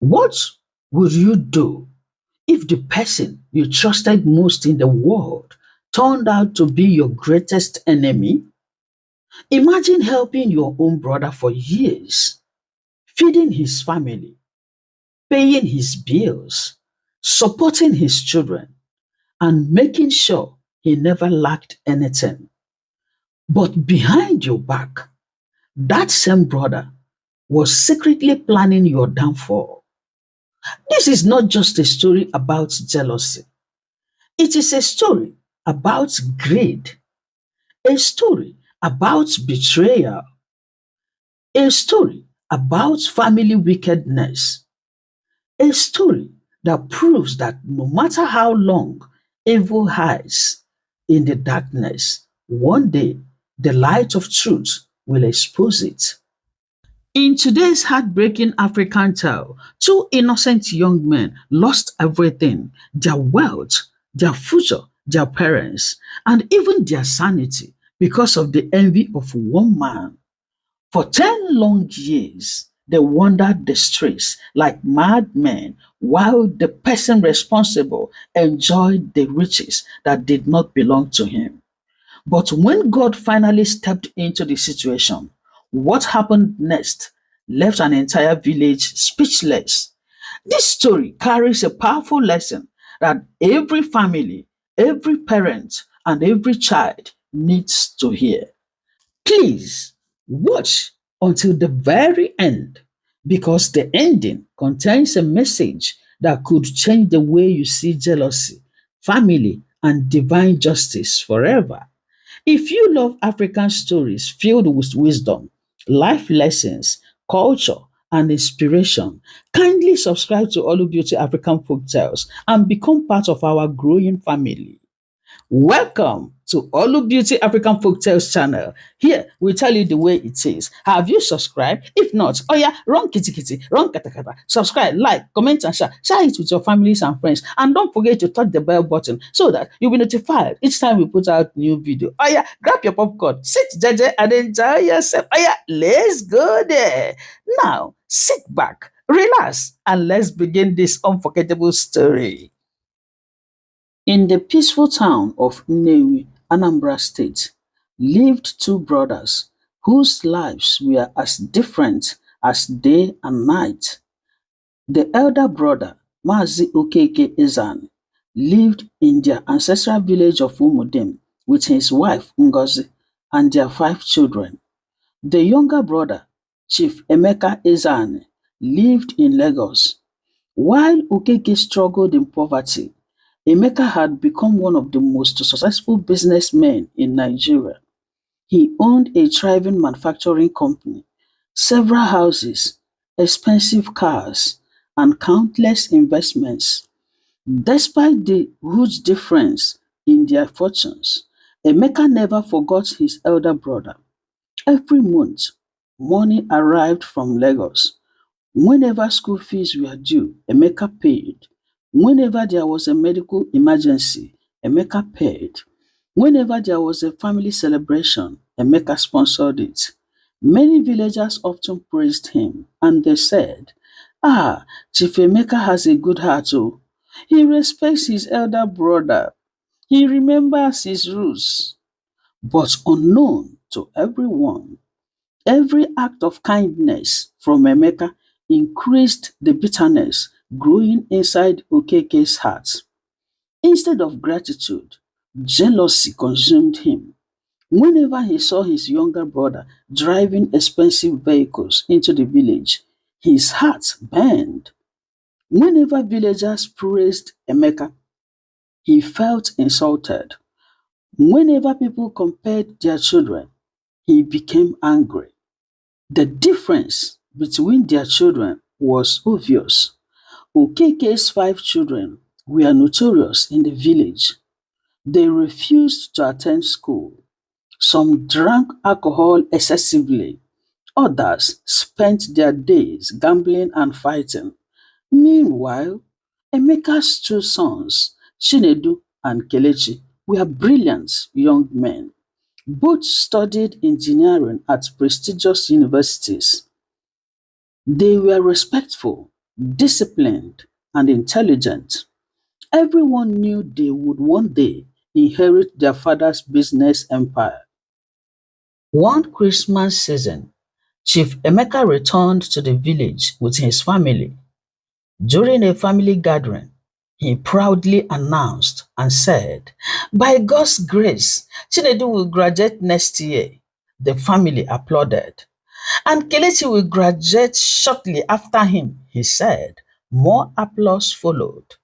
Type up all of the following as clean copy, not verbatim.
What would you do if the person you trusted most in the world turned out to be your greatest enemy? Imagine helping your own brother for years, feeding his family, paying his bills, supporting his children, and making sure he never lacked anything. But behind your back, that same brother was secretly planning your downfall. This is not just a story about jealousy, it is a story about greed, a story about betrayal, a story about family wickedness, a story that proves that no matter how long evil hides in the darkness, one day the light of truth will expose it. In today's heartbreaking African tale, two innocent young men lost everything: their wealth, their future, their parents, and even their sanity because of the envy of one man. For 10 long years, they wandered the streets like madmen while the person responsible enjoyed the riches that did not belong to him. But when God finally stepped into the situation, what happened next left an entire village speechless. This story carries a powerful lesson that every family, every parent, and every child needs to hear. Please watch until the very end because the ending contains a message that could change the way you see jealousy, family, and divine justice forever. If you love African stories filled with wisdom, life lessons, culture, and inspiration, kindly subscribe to Olu Beauty African Folktales and become part of our growing family. Welcome to Olu Beauty African Folktales channel. Here we tell you the way it is. Have you subscribed? If not, oh yeah, run kitty kitty, run kata kata. Subscribe, like, comment, and share. Share it with your families and friends. And don't forget to touch the bell button so that you'll be notified each time we put out new video. Oh yeah, grab your popcorn, sit jeje, and enjoy yourself. Oh yeah, let's go there. Now, sit back, relax, and let's begin this unforgettable story. In the peaceful town of Nnewi, Anambra State, lived two brothers whose lives were as different as day and night. The elder brother, Mazi Okeke Ezan, lived in their ancestral village of Umudem with his wife Ngozi and their five children. The younger brother, Chief Emeka Ezane, lived in Lagos. While Okeke struggled in poverty, Emeka had become one of the most successful businessmen in Nigeria. He owned a thriving manufacturing company, several houses, expensive cars, and countless investments. Despite the huge difference in their fortunes, Emeka never forgot his elder brother. Every month, money arrived from Lagos. Whenever school fees were due, Emeka paid. Whenever there was a medical emergency, Emeka paid. Whenever there was a family celebration, Emeka sponsored it. Many villagers often praised him and they said, "Ah, Chief Emeka has a good heart. Oh. He respects his elder brother. He remembers his rules." But unknown to everyone, every act of kindness from Emeka increased the bitterness growing inside Okeke's heart. Instead of gratitude, jealousy consumed him. Whenever he saw his younger brother driving expensive vehicles into the village, his heart burned. Whenever villagers praised Emeka, he felt insulted. Whenever people compared their children, he became angry. The difference between their children was obvious. Okeke's five children were notorious in the village. They refused to attend school. Some drank alcohol excessively. Others spent their days gambling and fighting. Meanwhile, Emeka's two sons, Chinedu and Kelechi, were brilliant young men. Both studied engineering at prestigious universities. They were respectful, disciplined, and intelligent. Everyone knew they would one day inherit their father's business empire. One Christmas season, Chief Emeka returned to the village with his family. During a family gathering, he proudly announced and said, "By God's grace, Chinedu will graduate next year." The family applauded. "And Kelechi will graduate shortly after him," he said. More applause followed.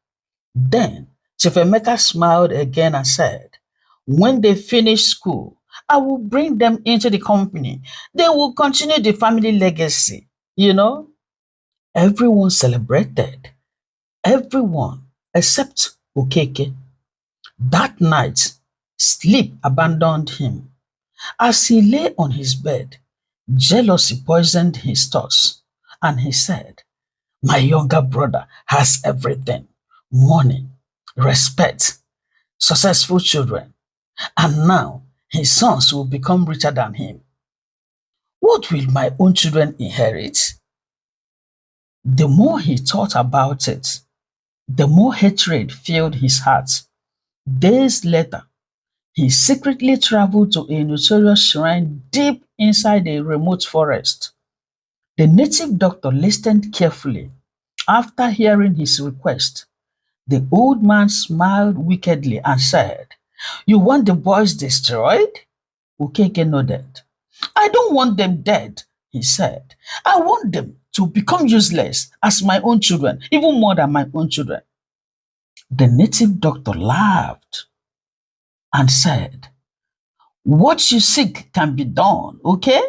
Then Chief Emeka smiled again and said, "When they finish school, I will bring them into the company. They will continue the family legacy." You know, everyone celebrated. Everyone except Okeke. That night, sleep abandoned him. As he lay on his bed, jealousy poisoned his thoughts, and he said, "My younger brother has everything: money, respect, successful children, and now his sons will become richer than him. What will my own children inherit?" The more he thought about it, the more hatred filled his heart. Days later, he secretly traveled to a notorious shrine deep inside a remote forest. The native doctor listened carefully. After hearing his request, the old man smiled wickedly and said, "You want the boys destroyed?" Okeke nodded. "I don't want them dead," he said. "I want them to become useless as my own children, even more than my own children." The native doctor laughed and said, "What you seek can be done, okay?"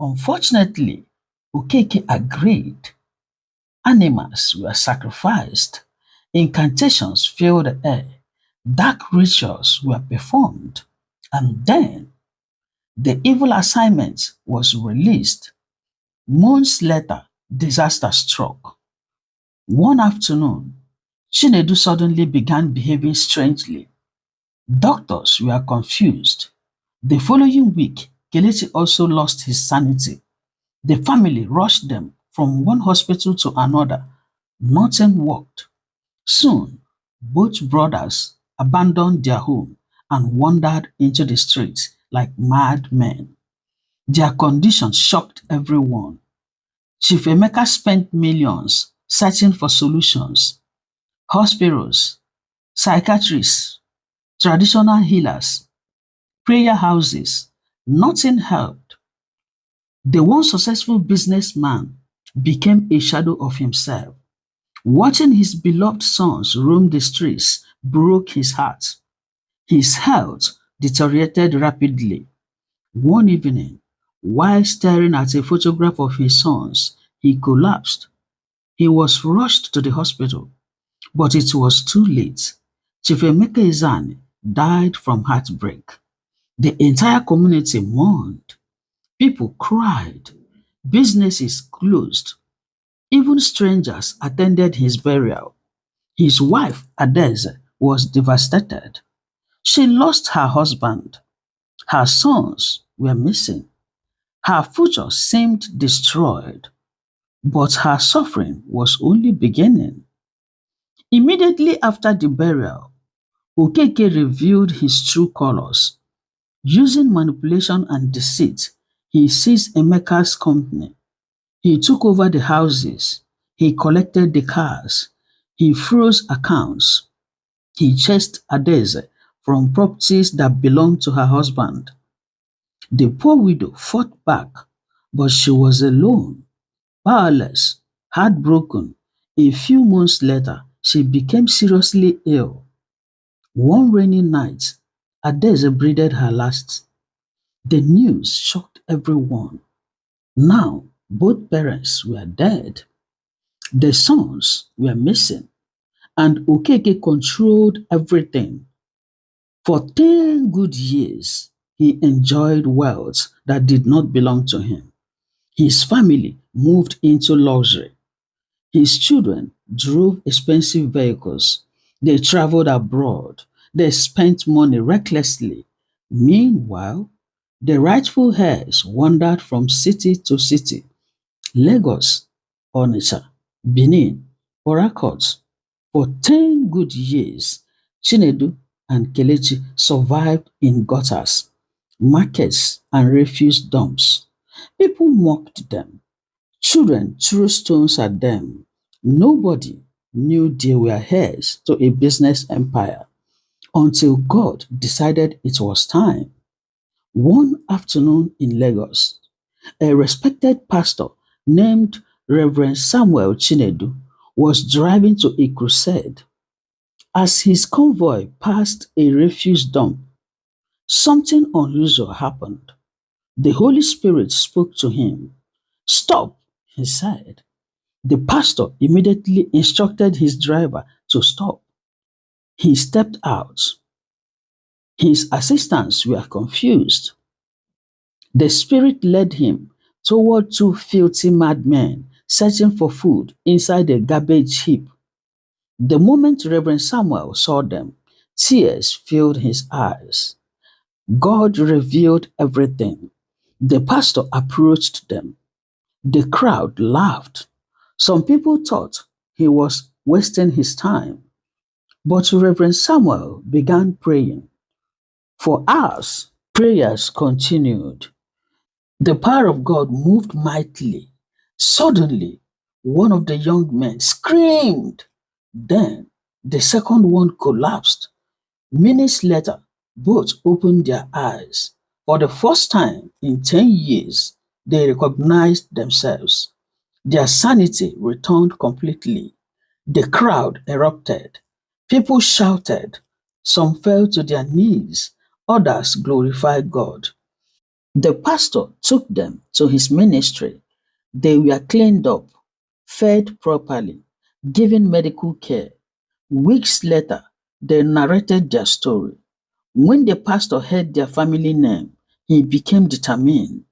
Unfortunately, Okeke agreed. Animals were sacrificed, incantations filled the air, dark rituals were performed, and then the evil assignment was released. Months later, disaster struck. One afternoon, Chinedu suddenly began behaving strangely. Doctors were confused. The following week, Kelechi also lost his sanity. The family rushed them from one hospital to another. Nothing worked. Soon, both brothers abandoned their home and wandered into the streets like madmen. Their condition shocked everyone. Chief Emeka spent millions searching for solutions. Hospitals, psychiatrists, traditional healers, prayer houses. Nothing helped. The once successful businessman became a shadow of himself. Watching his beloved sons roam the streets broke his heart. His health deteriorated rapidly. One evening, while staring at a photograph of his sons, he collapsed. He was rushed to the hospital, but it was too late. Chief Emeka Ezani died from heartbreak. The entire community mourned. People cried. Businesses closed. Even strangers attended his burial. His wife, Adeze, was devastated. She lost her husband. Her sons were missing. Her future seemed destroyed. But her suffering was only beginning. Immediately after the burial, Okeke revealed his true colors. Using manipulation and deceit, he seized Emeka's company. He took over the houses. He collected the cars. He froze accounts. He chased Adeze from properties that belonged to her husband. The poor widow fought back, but she was alone, powerless, heartbroken. A few months later, she became seriously ill. One rainy night, Adeze breathed her last. The news shocked everyone. Now, both parents were dead. The sons were missing, and Okeke controlled everything. For 10 good years, he enjoyed wealth that did not belong to him. His family moved into luxury. His children drove expensive vehicles. They traveled abroad. They spent money recklessly. Meanwhile, the rightful heirs wandered from city to city: Lagos, Onitsha, Benin, for records, for 10 good years, Chinedu and Kelechi survived in gutters, markets, and refuse dumps. People mocked them. Children threw stones at them. Nobody knew they were heirs to a business empire until God decided it was time. One afternoon in Lagos, a respected pastor named Reverend Samuel Chinedu was driving to a crusade. As his convoy passed a refuse dump, something unusual happened. The Holy Spirit spoke to him. Stop, he said. The pastor immediately instructed his driver to stop. He stepped out. His assistants were confused. The Spirit led him toward two filthy madmen searching for food inside a garbage heap. The moment Reverend Samuel saw them, tears filled his eyes. God revealed everything. The pastor approached them. The crowd laughed. Some people thought he was wasting his time, but Reverend Samuel began praying. For hours, prayers continued. The power of God moved mightily. Suddenly, one of the young men screamed. Then the second one collapsed. Minutes later, both opened their eyes. For the first time in 10 years, they recognized themselves. Their sanity returned completely. The crowd erupted. People shouted. Some fell to their knees. Others glorified God. The pastor took them to his ministry. They were cleaned up, fed properly, given medical care. Weeks later, they narrated their story. When the pastor heard their family name, he became determined.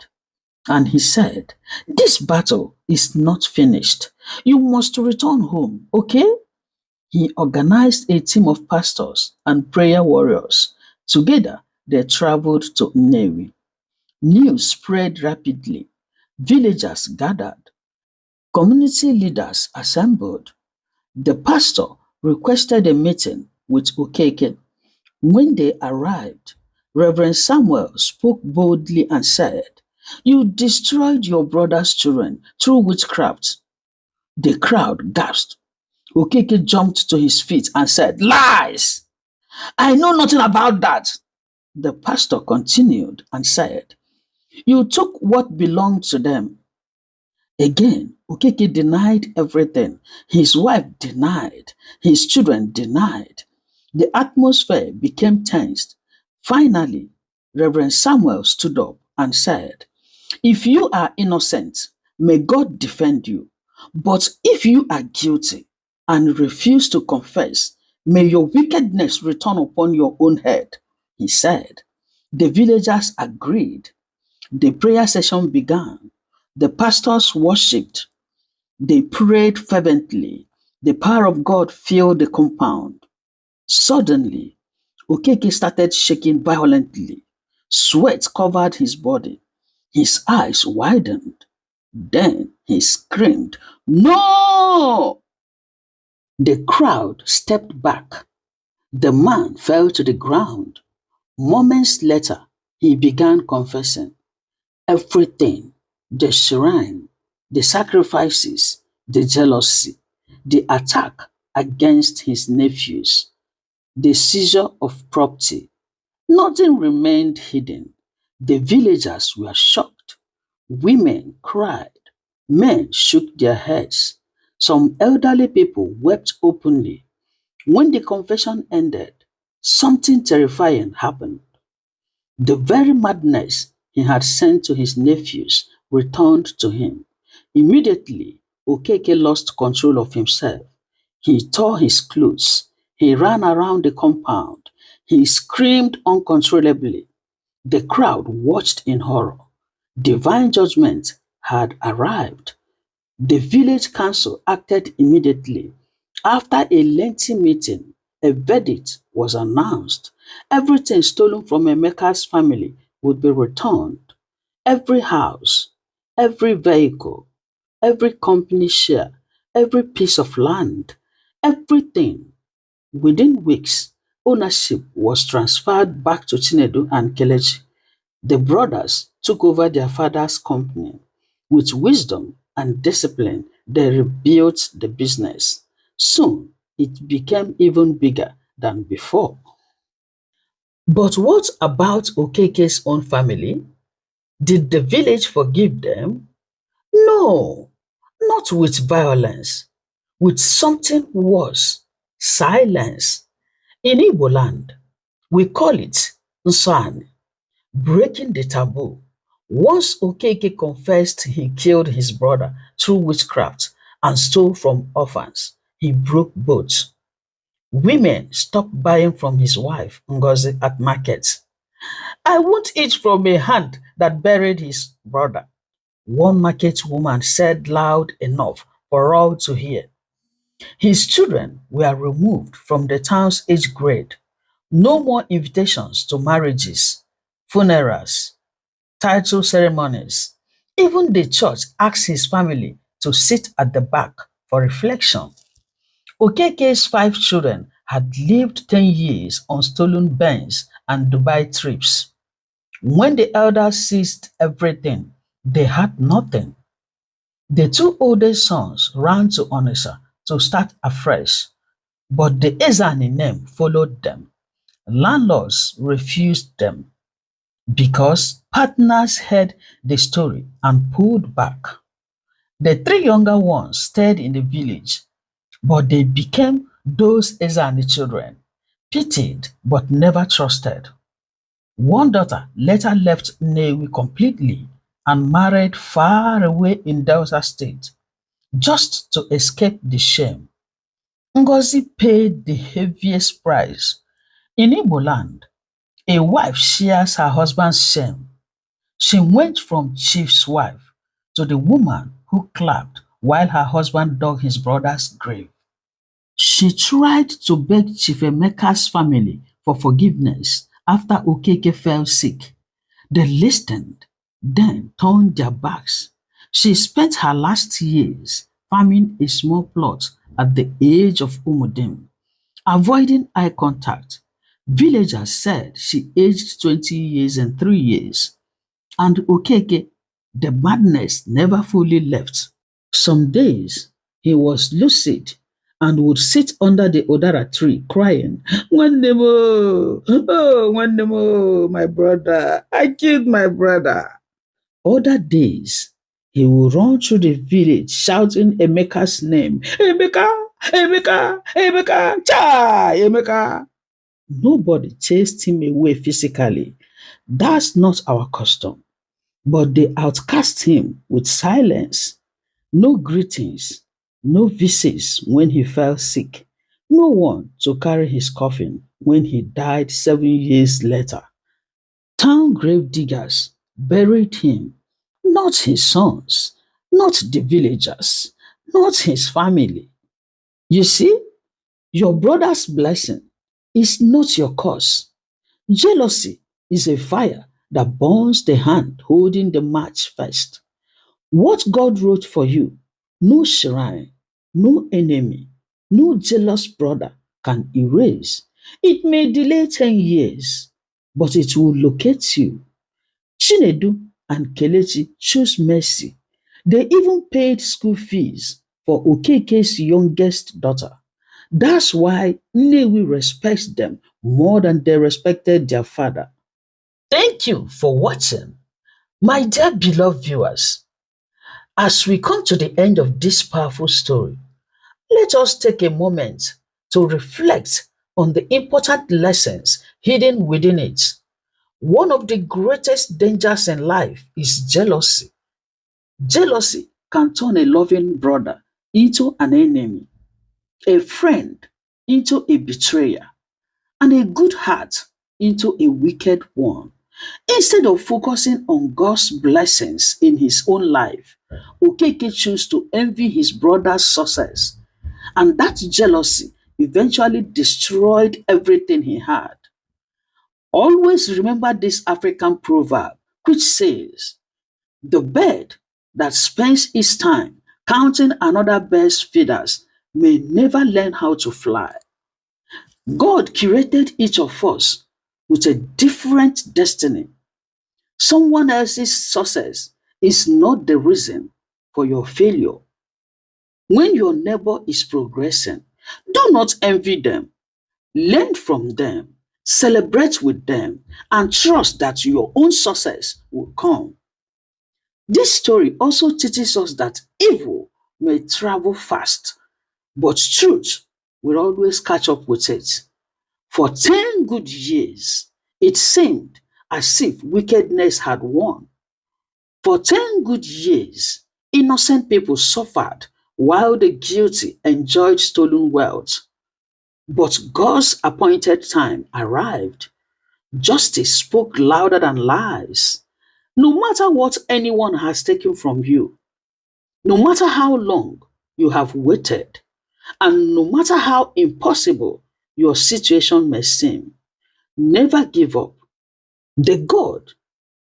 And he said, this battle is not finished. You must return home, okay? He organized a team of pastors and prayer warriors. Together, they traveled to Nnewi. News spread rapidly. Villagers gathered. Community leaders assembled. The pastor requested a meeting with Okeke. When they arrived, Reverend Samuel spoke boldly and said, you destroyed your brother's children through witchcraft. The crowd gasped. Okeke jumped to his feet and said, lies! I know nothing about that. The pastor continued and said, you took what belonged to them. Again, Okeke denied everything. His wife denied. His children denied. The atmosphere became tensed. Finally, Reverend Samuel stood up and said, if you are innocent, may God defend you. But if you are guilty and refuse to confess, may your wickedness return upon your own head, he said. The villagers agreed. The prayer session began. The pastors worshipped. They prayed fervently. The power of God filled the compound. Suddenly, Okeke started shaking violently. Sweat covered his body. His eyes widened. Then he screamed, no! The crowd stepped back. The man fell to the ground. Moments later, he began confessing. Everything, the shrine, the sacrifices, the jealousy, the attack against his nephews, the seizure of property. Nothing remained hidden. The villagers were shocked. Women cried. Men shook their heads. Some elderly people wept openly. When the confession ended, something terrifying happened. The very madness he had sent to his nephews returned to him. Immediately, Okeke lost control of himself. He tore his clothes. He ran around the compound. He screamed uncontrollably. The crowd watched in horror. Divine judgment had arrived. The village council acted immediately. After a lengthy meeting, a verdict was announced. Everything stolen from Emeka's family would be returned. Every house, every vehicle, every company share, every piece of land, everything. Within weeks, ownership was transferred back to Chinedu and Kelechi. The brothers took over their father's company. With wisdom and discipline, they rebuilt the business. Soon, it became even bigger than before. But what about Okeke's own family? Did the village forgive them? No, not with violence, with something worse, silence. In Igbo land, we call it Nsani, breaking the taboo. Once Okeke confessed he killed his brother through witchcraft and stole from orphans, he broke both. Women stopped buying from his wife, Ngozi, at markets. I won't eat from a hand that buried his brother, one market woman said loud enough for all to hear. His children were removed from the town's age grade. No more invitations to marriages, funerals, title ceremonies. Even the church asked his family to sit at the back for reflection. Okeke's five children had lived 10 years on stolen Benz and Dubai trips. When the elders seized everything, they had nothing. The two oldest sons ran to Onitsha to start afresh, but the Ezani name followed them. Landlords refused them because partners heard the story and pulled back. The three younger ones stayed in the village, but they became those Ezani children, pitied but never trusted. One daughter later left Newi completely and married far away in Delta State just to escape the shame. Ngozi paid the heaviest price. In Igbo land, a wife shares her husband's shame. She went from chief's wife to the woman who clapped while her husband dug his brother's grave. She tried to beg Chief Emeka's family for forgiveness after Okeke fell sick. They listened, then turned their backs. She spent her last years farming a small plot at the edge of Umudim, avoiding eye contact. Villagers said she aged 20 years and 3 years, and Okeke, the madness never fully left. Some days he was lucid and would sit under the Odara tree crying, Wandemo, oh, Wandemo, my brother, I killed my brother. Other days he would run through the village shouting Emeka's name, Emeka, Emeka, Emeka, Chai, Emeka. Nobody chased him away physically. That's not our custom. But they outcast him with silence. No greetings, no visits when he fell sick, no one to carry his coffin when he died 7 years later. Town grave diggers buried him, not his sons, not the villagers, not his family. You see, your brother's blessing is not your curse. Jealousy is a fire that burns the hand holding the match first. What God wrote for you, no shrine, no enemy, no jealous brother can erase. It may delay 10 years, but it will locate you. Chinedu and Kelechi chose mercy. They even paid school fees for Okeke's youngest daughter. That's why Nnewi respects them more than they respected their father. Thank you for watching. My dear beloved viewers, as we come to the end of this powerful story, let us take a moment to reflect on the important lessons hidden within it. One of the greatest dangers in life is jealousy. Jealousy can turn a loving brother into an enemy, a friend into a betrayer, and a good heart into a wicked one. Instead of focusing on God's blessings in his own life, Okeke chose to envy his brother's success, and that jealousy eventually destroyed everything he had. Always remember this African proverb, which says, the bird that spends its time counting another bird's feathers may never learn how to fly. God created each of us with a different destiny. Someone else's success is not the reason for your failure. When your neighbor is progressing, do not envy them. Learn from them, celebrate with them, and trust that your own success will come. This story also teaches us that evil may travel fast, but truth will always catch up with it. For 10 good years, it seemed as if wickedness had won. For 10 good years, innocent people suffered while the guilty enjoyed stolen wealth. But God's appointed time arrived. Justice spoke louder than lies. No matter what anyone has taken from you, no matter how long you have waited, and no matter how impossible your situation may seem, never give up. The God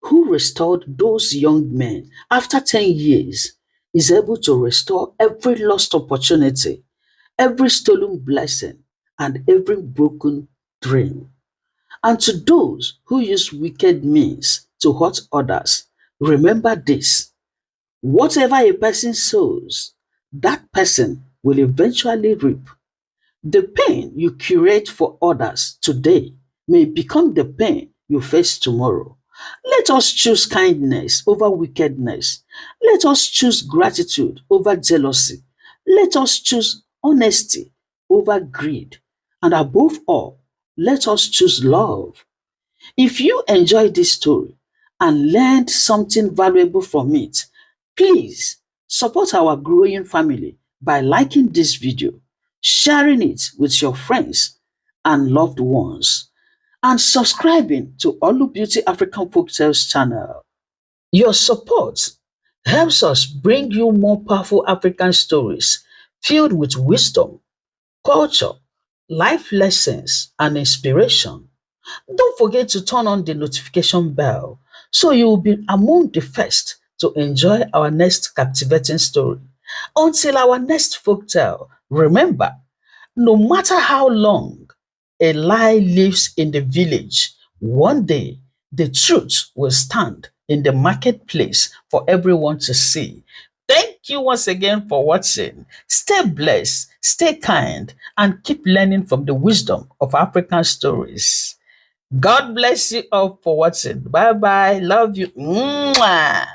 who restored those young men after 10 years is able to restore every lost opportunity, every stolen blessing, and every broken dream. And to those who use wicked means to hurt others, remember this: whatever a person sows, that person will eventually reap. The pain you curate for others today may become the pain you face tomorrow. Let us choose kindness over wickedness. Let us choose gratitude over jealousy. Let us choose honesty over greed. And above all, let us choose love. If you enjoyed this story and learned something valuable from it, please support our growing family by liking this video, sharing it with your friends and loved ones, and subscribing to Olu Beauty African Folktales channel. Your support helps us bring you more powerful African stories filled with wisdom, culture, life lessons, and inspiration. Don't forget to turn on the notification bell so you will be among the first to enjoy our next captivating story. Until our next folktale, remember, no matter how long a lie lives in the village, one day the truth will stand in the marketplace for everyone to see. Thank you once again for watching. Stay blessed, stay kind, and keep learning from the wisdom of African stories. God bless you all for watching. Bye bye. Love you. Mwah.